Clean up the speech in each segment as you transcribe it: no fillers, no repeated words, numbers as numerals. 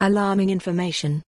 Alarming information.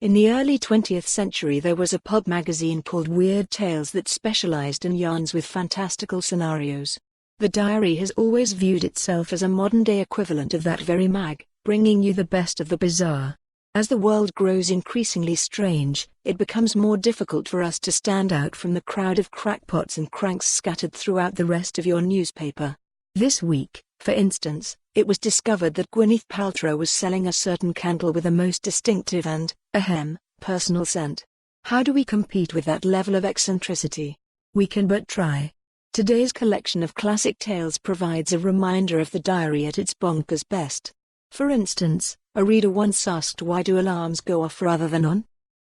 In the early 20th century there was a pulp magazine called Weird Tales that specialized in yarns with fantastical scenarios. The diary has always viewed itself as a modern-day equivalent of that very mag, bringing you the best of the bizarre. As the world grows increasingly strange, it becomes more difficult for us to stand out from the crowd of crackpots and cranks scattered throughout the rest of your newspaper. This week, for instance, it was discovered that Gwyneth Paltrow was selling a certain candle with a most distinctive and, ahem, personal scent. How do we compete with that level of eccentricity? We can but try. Today's collection of classic tales provides a reminder of the diary at its bonkers best. For instance, a reader once asked, why do alarms go off rather than on?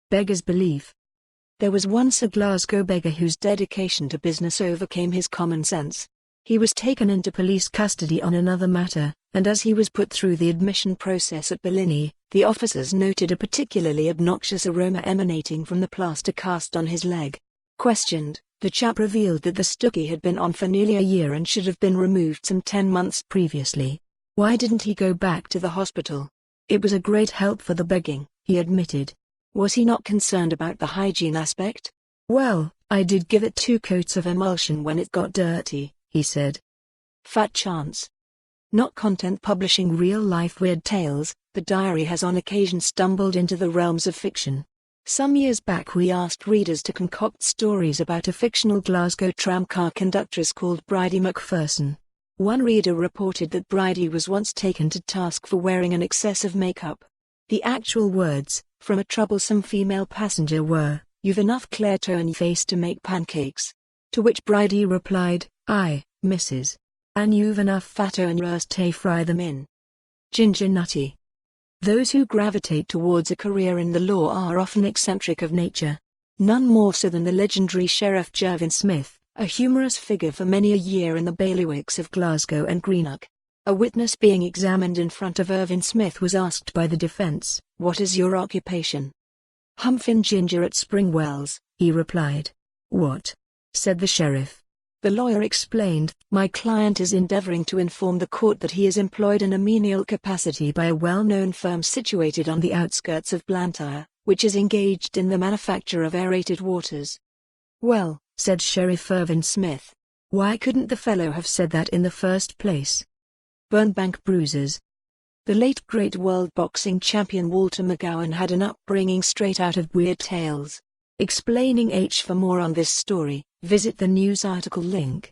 Beggar's belief. There was once a Glasgow beggar whose dedication to business overcame his common sense. He was taken into police custody on another matter, and as he was put through the admission process at Bellini, the officers noted a particularly obnoxious aroma emanating from the plaster cast on his leg. Questioned, the chap revealed that the stookie had been on for nearly a year and should have been removed some 10 months previously. Why didn't he go back to the hospital? It was a great help for the begging, he admitted. Was he not concerned about the hygiene aspect? Well, I did give it 2 coats of emulsion when it got dirty, he said. Fat chance. Not content publishing real-life weird tales, the diary has on occasion stumbled into the realms of fiction. Some years back we asked readers to concoct stories about a fictional Glasgow tramcar conductress called Bridie Macpherson. One reader reported that Bridie was once taken to task for wearing an excess of makeup. The actual words, from a troublesome female passenger were, "You've enough Clairto in your face to make pancakes." To which Bridie replied, "Aye, missus. And you've enough fatto in yours to fry them in." Ginger nutty. Those who gravitate towards a career in the law are often eccentric of nature. None more so than the legendary Sheriff Jervin Smith, a humorous figure for many a year in the bailiwicks of Glasgow and Greenock. A witness being examined in front of Irvin Smith was asked by the defense, "What is your occupation?" "Humphin' ginger at Springwells," he replied. "What?" said the sheriff. The lawyer explained, "My client is endeavoring to inform the court that he is employed in a menial capacity by a well-known firm situated on the outskirts of Blantyre, which is engaged in the manufacture of aerated waters." "Well," said Sheriff Irvin Smith, "why couldn't the fellow have said that in the first place?" Burnbank bruises. The late great world boxing champion Walter McGowan had an upbringing straight out of Weird Tales. Explaining H. For more on this story, visit the news article link.